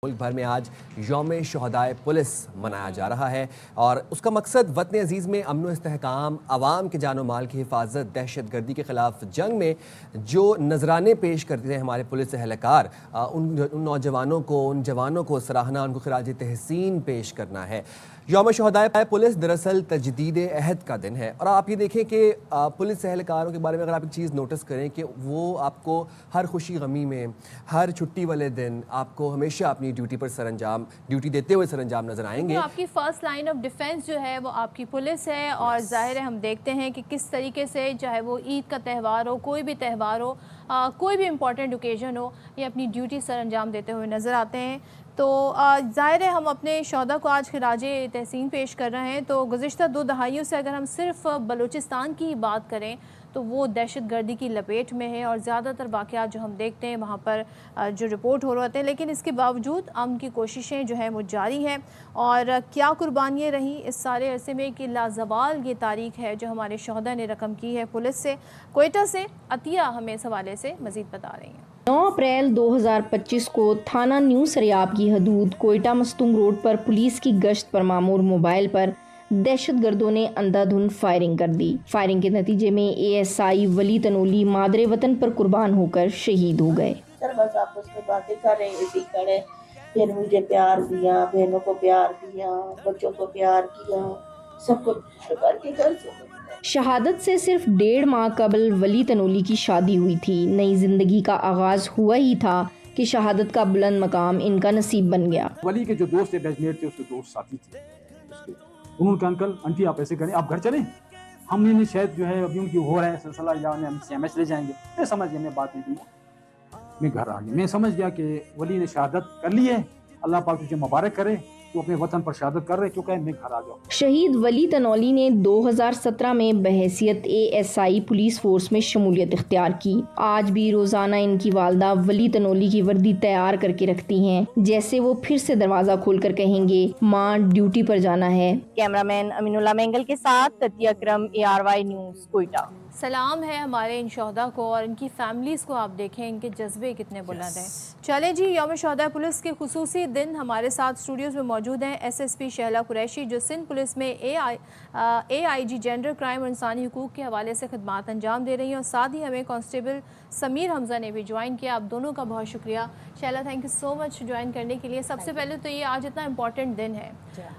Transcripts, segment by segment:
मुल्क भर में आज यौम शहदाए पुलिस मनाया जा रहा है और उसका मकसद वतन अजीज़ में अमन व इस्तेहकाम, आवाम के जान माल की हिफाजत, दहशत गर्दी के ख़िलाफ़ जंग में जो नजराने पेश करते हैं हमारे पुलिस एहलकार, उन नौजवानों को, उन जवानों को सराहना, उनको खिराज तहसीन पेश करना है। यौम शहदाए पुलिस दरअसल तजदीद अहद का दिन है और आप ये देखें कि पुलिस एहलकारों के बारे में अगर आप एक चीज़ नोटिस करें कि वो आपको हर खुशी गमी में, हर छुट्टी वाले दिन आपको हमेशा अपनी ड्यूटी पर ड्यूटी देते हुए सरंजाम नजर आएंगे। तो आपकी फर्स्ट लाइन ऑफ डिफेंस जो है वो आपकी पुलिस है और जाहिर है हम देखते हैं कि किस तरीके से चाहे वो ईद का त्यौहार हो, कोई भी त्यौहार हो, कोई भी इम्पॉर्टेंट ओकेजन हो, ये अपनी ड्यूटी सरंजाम देते हुए नज़र आते हैं। तो ज़ाहिर है हम अपने शोहदा को आज खिराज तहसीन पेश कर रहे हैं। तो गुज़िश्ता 2 दहाइयों से अगर हम सिर्फ बलूचिस्तान की बात करें तो वो दहशत गर्दी की लपेट में है और ज़्यादातर वाक़यात जो हम देखते हैं वहाँ पर जो रिपोर्ट हो रहे होते हैं, लेकिन इसके बावजूद अमन की कोशिशें जो हैं वो जारी हैं। और क्या कुर्बानियाँ रहीं इस सारे अरसे में कि लाजवाल ये तारीख है जो हमारे शोहदा ने रकम की है पुलिस से। कोयटा से अतिया हमें इस हवाले से मज़ीद बता रही हैं। 9 अप्रैल 2025 को थाना न्यू सरियाब की हदूद कोयटा मस्तूंग रोड पर पुलिस की गश्त पर मामूर मोबाइल पर दहशतगर्दों ने अंधाधुंध फायरिंग कर दी। फायरिंग के नतीजे में एएसआई वली तनोली मादरे वतन पर कुर्बान होकर शहीद हो गए। सर बस आपस में बातें कर रहे इसी खड़े, फिर मुझे प्यार दिया, बहनों को प्यार दिया, बच्चों को प्यार किया, सबको करके कर शहादत से सिर्फ 1.5 माह कबल वली तनोली की शादी हुई थी। नई जिंदगी का आगाज हुआ ही था कि शहादत का बुलंद मकाम इनका नसीब बन गया। वली के जो दोस्त थे, बैचमेट थे, उसके दोस्त साथी थे, उन्होंने कहा अंकल आंटी आप ऐसे करें, आप घर चलें, हमने शायद जो है अभी उनकी हो रहा है सिलसिला या उन्हें हम CMH ले जाएंगे। मैं समझ गया, मैं बात नहीं की, मैं घर आ गया। मैं समझ गया कि वली ने शहादत कर ली है, अल्लाह पाक तुझे मुबारक करे, तो अपने वतन पर शहादत कर रहे, क्योंकि मैं घर आ जाऊँ। शहीद वली तनौली ने 2017 में बहैसियत ASI पुलिस फोर्स में शमूलियत इख्तियार की। आज भी रोजाना इनकी वालदा वली तनौली की वर्दी तैयार करके रखती हैं, जैसे वो फिर से दरवाजा खोलकर कहेंगे माँ ड्यूटी पर जाना है। कैमरामैन अमीनुल्लाह मेंगल के साथ ततिया अकरम, ARY न्यूज़ कोयटा। सलाम है हमारे इन शोहदा को और इनकी फैमिलीज़ को। आप देखें इनके जज्बे कितने बुलंद हैं। चले जी, यौम शोहदा पुलिस के खुसूसी दिन हमारे साथ स्टूडियोज़ में मौजूद हैं SSP शहला कुरैशी, जो सिंध पुलिस में AIG जेंडर क्राइम और इंसानी हुकूक के हवाले से खिदमात अंजाम दे रही हैं। और साथ ही हमें कांस्टेबल समीर हमज़ा ने भी ज्वाइन किया। आप दोनों का बहुत शुक्रिया। Shaila, thank you so much join करने के लिए। सबसे पहले तो ये आज इतना इम्पॉर्टेंट दिन है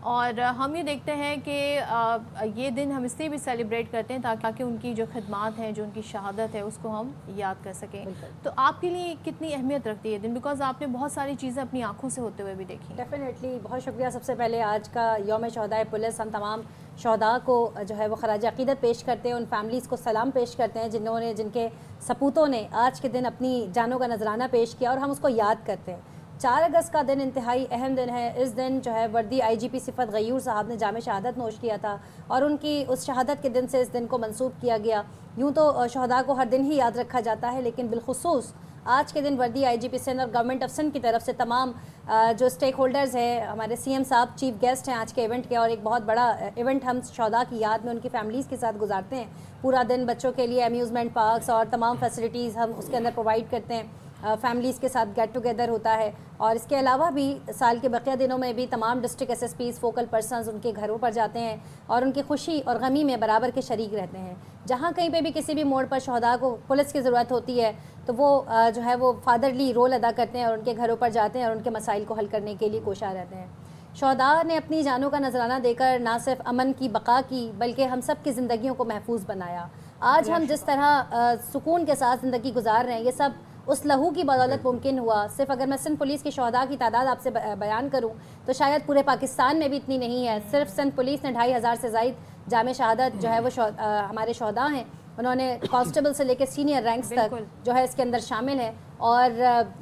और हम ये देखते हैं कि ये दिन हम इसलिए भी सेलिब्रेट करते हैं ताकि उनकी जो खिदमात हैं, जो उनकी शहादत है, उसको हम याद कर सकें। तो आपके लिए कितनी अहमियत रखती है दिन, बिकॉज आपने बहुत सारी चीज़ें अपनी आंखों से होते हुए भी देखी। डेफिनेटली बहुत शुक्रिया। सबसे पहले आज का यौम शहदाए पुलिस, हम तमाम शहदा को जो है वो खराज अक़ीदत पेश करते हैं, उन फैमिलीज़ को सलाम पेश करते हैं जिनके सपूतों ने आज के दिन अपनी जानों का नजराना पेश किया और हम उसको याद करते हैं। 4 अगस्त का दिन इंतहाई अहम दिन है। इस दिन जो है वर्दी IGP सिफत गयूर साहब ने जामे शहादत नोश किया था और उनकी उस शहादत के दिन से इस दिन को मंसूब किया गया। यूँ तो शहदा को हर दिन ही याद रखा जाता है, लेकिन बिलखुसूस आज के दिन वर्दी IGP सिंध और गवर्नमेंट ऑफ सिंध की तरफ से तमाम जो स्टेक होल्डर्स हैं, हमारे CM साहब चीफ गेस्ट हैं आज के इवेंट के, और एक बहुत बड़ा इवेंट हम शहदा की याद में उनकी फैमिलीज़ के साथ गुजारते हैं। पूरा दिन बच्चों के लिए अम्यूज़मेंट पार्क्स और तमाम फैसिलिटीज़ हम उसके अंदर प्रोवाइड करते हैं। फैमिलीज़ के साथ गेट टुगेदर होता है और इसके अलावा भी साल के बकिया दिनों में भी तमाम डिस्ट्रिक्ट SSPs, फोकल पर्सनस उनके घरों पर जाते हैं और उनकी खुशी और गमी में बराबर के शरीक रहते हैं। जहाँ कहीं पे भी किसी भी मोड़ पर शहदा को पुलिस की ज़रूरत होती है तो वो जो है वो फादरली रोल अदा करते हैं और उनके घरों पर जाते हैं और उनके मसाइल को हल करने के लिए कोशा रहते हैं। शहदा ने अपनी जानों का नजराना देकर ना सिर्फ अमन की बका की, बल्कि हम सब की ज़िंदगियों को महफूज बनाया। आज हम जिस तरह सुकून के साथ ज़िंदगी गुजार रहे हैं, ये सब उस लहू की बदौलत मुमकिन हुआ। सिर्फ अगर मैं सिंध पुलिस की शहदा की तादाद आपसे बयान करूं तो शायद पूरे पाकिस्तान में भी इतनी नहीं है। सिर्फ सिंध पुलिस ने 2500 से ज़ायद जामे शहादत जो है वो हमारे शहदा हैं, उन्होंने कांस्टेबल से लेकर सीनियर रैंक्स तक जो है इसके अंदर शामिल है। और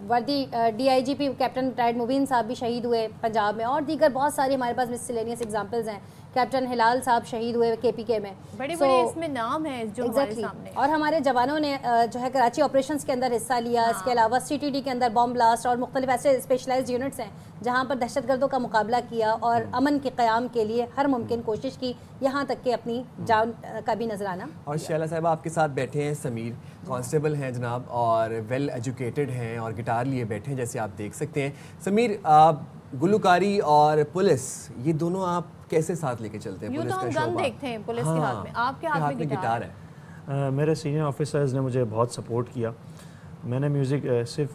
वर्दी DIGP कैप्टन रिटायर्ड मुबीन साहब भी शहीद हुए पंजाब में, और दीगर बहुत सारी हमारे पास मिसलेनियस एग्जाम्पल्स हैं कैप्टन हिलाल साहब शहीद हुए KPK में। बड़े So, बड़े इसमें नाम है जो हमारे Exactly. सामने। और हमारे जवानों ने जो है कराची ऑपरेशंस के अंदर हिस्सा लिया। इसके अलावा CTD के अंदर बॉम्ब ब्लास्ट और मुख्तलिफ ऐसे स्पेशलाइज्ड यूनिट्स हैं जहाँ पर दहशतगर्दों का मुकाबला किया और अमन के क़याम के लिए हर मुमकिन कोशिश की, यहाँ तक कि अपनी जान का भी नजराना। और शैला साहब आपके साथ बैठे हैं समीर, कांस्टेबल हैं जनाब और वेल एजुकेटेड हैं और गिटार लिए बैठे हैं जैसे आप देख सकते हैं। समीर, आप गुलकारी और पुलिस ये दोनों आप कैसे साथ लेके चलते हैं? यूँ पुलिस तो का हम गन शोभा। देखते हैं पुलिस के हाथ में, आपके हाथ में गिटार है। मेरे सीनियर ऑफिसर्स ने मुझे बहुत सपोर्ट किया। मैंने म्यूज़िक सिर्फ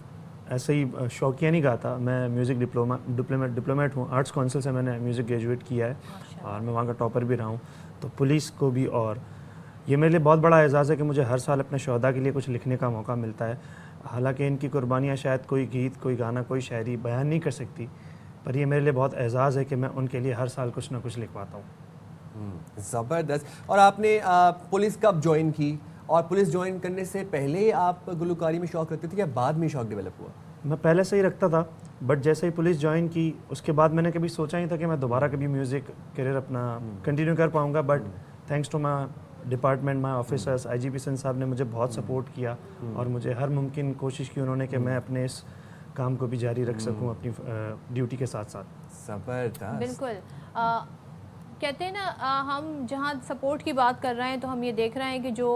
ऐसे ही शौकिया नहीं गाता, मैं म्यूज़िक डिप्लोमेट हूँ। आर्ट्स काउंसिल से मैंने म्यूज़िक ग्रेजुएट किया है और मैं वहाँ का टॉपर भी रहा हूँ। तो पुलिस को भी, और ये मेरे लिए बहुत बड़ा एजाज़ है कि मुझे हर साल अपने शहदा के लिए कुछ लिखने का मौका मिलता है। हालांकि इनकी कुर्बानियाँ शायद कोई गीत, कोई गाना, कोई शायरी बयान नहीं कर सकती, पर ये मेरे लिए बहुत एजाज़ है कि मैं उनके लिए हर साल कुछ ना कुछ लिख पाता हूँ। ज़बरदस्त। और आपने पुलिस कब ज्वाइन की और पुलिस ज्वाइन करने से पहले आप गुलकारी में शौक रखते थे या बाद में शौक डेवलप हुआ? मैं पहले से ही रखता था, बट जैसे ही पुलिस ज्वाइन की उसके बाद मैंने कभी सोचा नहीं था कि मैं दोबारा कभी म्यूज़िक करियर अपना कंटिन्यू कर पाऊँगा। But thanks to my department, my officers, IGP सन साहब ने मुझे बहुत सपोर्ट किया और मुझे हर मुमकिन कोशिश की उन्होंने कि मैं अपने इस काम को भी जारी रख सकूं अपनी ड्यूटी के साथ साथ। ज़बरदस्त। बिल्कुल। कहते हैं ना, हम जहाँ सपोर्ट की बात कर रहे हैं तो हम ये देख रहे हैं कि जो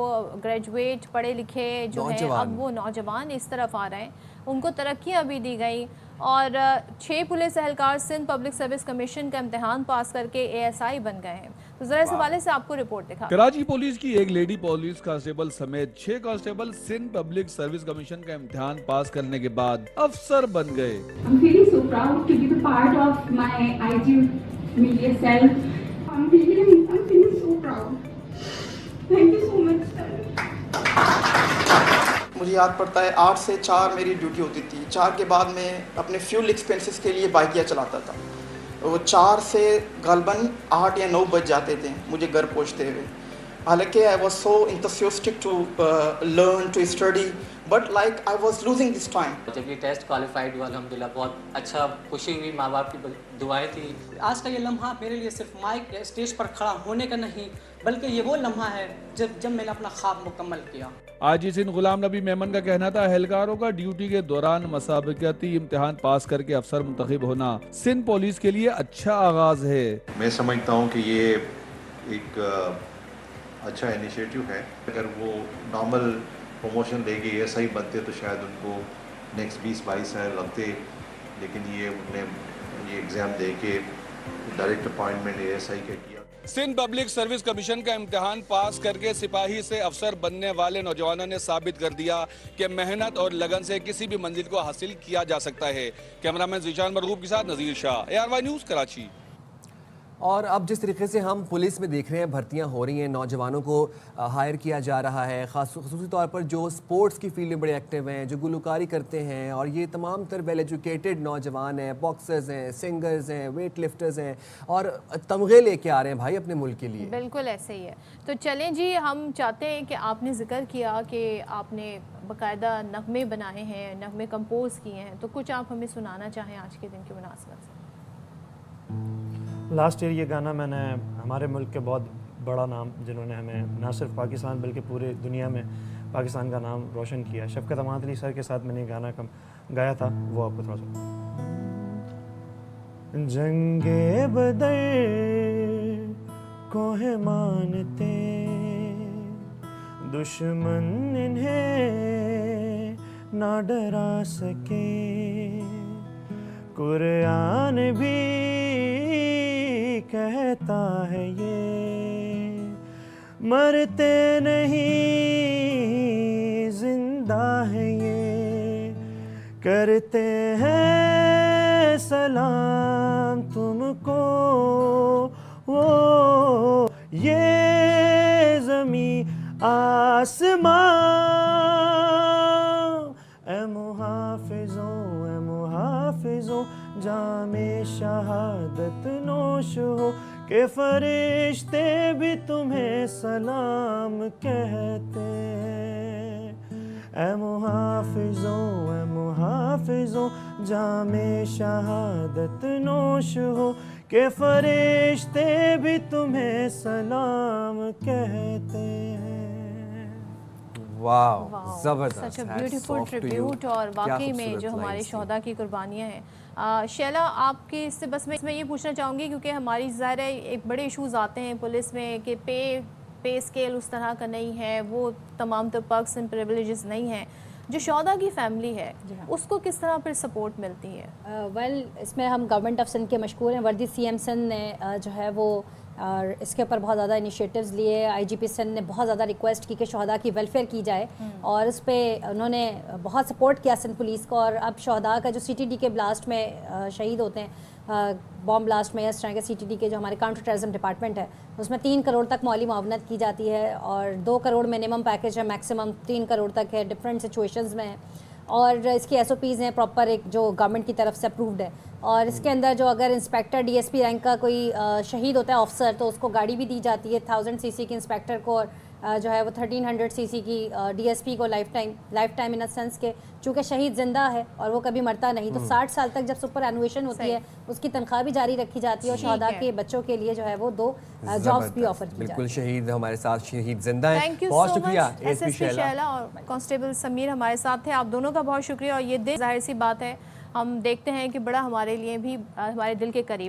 ग्रेजुएट पढ़े लिखे जो है अब वो नौजवान इस तरफ आ रहे हैं, उनको तरक्कियाँ भी दी गई और 6 पुलिस एहलकार सिंध पब्लिक सर्विस कमीशन का इम्तिहान पास करके ASI बन गए हैं। तो जरा इस हवाले से आपको रिपोर्ट दिखा। कराची पुलिस की एक लेडी पुलिस कांस्टेबल समेत 6 constable Sindh public service commission का इम्तिहान पास करने के बाद अफसर बन गए। I'm feeling so proud to be the part of my IG media cell. I'm feeling so proud. Thank you so much, sir. मुझे याद पड़ता है 8 से 4 मेरी ड्यूटी होती थी। 4 के बाद मैं अपने फ्यूल एक्सपेंसेस के लिए बाइकिया चलाता था। वो 4 से गलबन 8 या 9 बज जाते थे मुझे घर पहुंचते हुए। हालांकि I was so enthusiastic to learn to study, but like I was losing this time. जब ये टेस्ट क्वालिफाइड हुआ अल्हम्दुलिल्लाह बहुत अच्छा खुशी हुई, माँ बाप की दुआएं थी। आज का ये लम्हा मेरे लिए सिर्फ माइक या स्टेज पर खड़ा होने का नहीं, बल्कि ये वो लम्हा है जब मैंने अपना ख्वाब मुकम्मल किया। आजी सिंध गुलाम नबी मेमन का कहना था, एहलकारों का ड्यूटी के दौरान मसाबकती इम्तिहान पास करके अफसर मुंतखब होना सिंध पुलिस के लिए अच्छा आगाज है। मैं समझता हूँ कि ये एक अच्छा इनिशिएटिव है। अगर वो नॉर्मल प्रमोशन लेके ASI बनते तो शायद उनको नेक्स्ट 20-22 साल लगते, लेकिन ये उन्होंने ये एग्ज़ाम दे के डायरेक्ट अपॉइंटमेंट ASI का किया। सिंध पब्लिक सर्विस कमीशन का इम्तिहान पास करके सिपाही से अफसर बनने वाले नौजवानों ने साबित कर दिया कि मेहनत और लगन से किसी भी मंजिल को हासिल किया जा सकता है। कैमरामैन जीशान मरगूब के साथ नज़ीर शाह, ARY न्यूज़ कराची। और अब जिस तरीके से हम पुलिस में देख रहे हैं भर्तियां हो रही हैं, नौजवानों को हायर किया जा रहा है, ख़ासूसी तौर पर जो स्पोर्ट्स की फील्ड में बड़े एक्टिव हैं, जो गुलकारी करते हैं, और ये तमाम तर वेल एजुकेटेड नौजवान हैं, बॉक्सर्स हैं, सिंगर्स हैं, वेट लिफ्टर्स हैं और तमगे लेके आ रहे हैं भाई अपने मुल्क के लिए। बिल्कुल ऐसे ही है। तो चलें जी, हम चाहते हैं कि आपने जिक्र किया कि आपने बाकायदा नगमे बनाए हैं, नगमे कंपोज किए हैं, तो कुछ आप हमें सुनाना चाहें आज के दिन की मुनासिबत से। लास्ट ईयर ये गाना मैंने हमारे मुल्क के बहुत बड़ा नाम, जिन्होंने हमें ना सिर्फ पाकिस्तान बल्कि पूरे दुनिया में पाकिस्तान का नाम रोशन किया, शफ़क़त अमाद अली सर के साथ मैंने गाना गाया था, वो आपको थोड़ा सा। जंगे बदर को है मानते दुश्मन इन्हें ना डरा सके, कुरान भी कहता है ये मरते नहीं जिंदा है ये, करते हैं सलाम तुमको वो ये ज़मीं आसमां, ए मुहाफिजों जामे शहादत नोश हो के फरिश्ते भी तुम्हें सलाम कहते, ए मुहाफिजों जामे शहादत नोश हो के फरिश्ते भी तुम्हें सलाम कहते हैं। वाह, जबरदस्त, सच अ Hats beautiful off to you. Tribute और क्या वाकई में खूबसूरत जो हमारे lines थी। शोहदा की कुर्बानियाँ हैं। शैला, आपके इससे बस मैं इसमें ये पूछना चाहूँगी क्योंकि हमारी ज़ाहिर है एक बड़े इश्यूज़ आते हैं पुलिस में कि पे स्केल उस तरह का नहीं है, वो तमाम तो पर्क्स एंड प्रिविलेजेस नहीं हैं। जो शोहदा की फैमिली है उसको किस तरह पर सपोर्ट मिलती है? वेल इसमें हम गवर्नमेंट ऑफ सिंध के मशकूर हैं। वर्दी CM सिंध ने जो है वो और इसके ऊपर बहुत ज़्यादा इनिशिएटिव्स लिए। IGP सिंध ने बहुत ज़्यादा रिक्वेस्ट की कि शहदा की वेलफेयर की जाए और इस पर उन्होंने बहुत सपोर्ट किया सिंध पुलिस को। और अब शहदा का जो CTD के ब्लास्ट में शहीद होते हैं, बॉम्ब ब्लास्ट में, इस तरह के CTD के जो हमारे काउंटर टेररिज्म डिपार्टमेंट है उसमें 3 करोड़ तक माली मुआवनत की जाती है और 2 करोड़ मिनिमम पैकेज है, मैक्सिमम 3 करोड़ तक है, डिफरेंट सिचुएशंस में है। और इसकी SOPs हैं प्रॉपर, एक जो गवर्नमेंट की तरफ से अप्रूव्ड है। और इसके अंदर जो अगर इंस्पेक्टर DSP रैंक का कोई शहीद होता है ऑफिसर, तो उसको गाड़ी भी दी जाती है 1000 cc की इंस्पेक्टर को, और जो है वो 1300 cc की DSP को life time in a sense के चूँकि शहीद जिंदा है और वो कभी मरता नहीं, तो 60 साल तक जब सुपर एनुएशन होती है उसकी तनख्वाह भी जारी रखी जाती है और शहदा के बच्चों के लिए जो है वो 2 जॉब्स भी ऑफर की बिल्कुल, शहीद हमारे साथ शहीद जिंदा हैं। थैंक यू बहुत सो शुक्रिया मच SSP शैला और कांस्टेबल समीर हमारे साथ थे। आप दोनों का बहुत शुक्रिया। और ये दिन जाहिर सी बात है हम देखते हैं कि बड़ा हमारे लिए भी हमारे दिल के करीब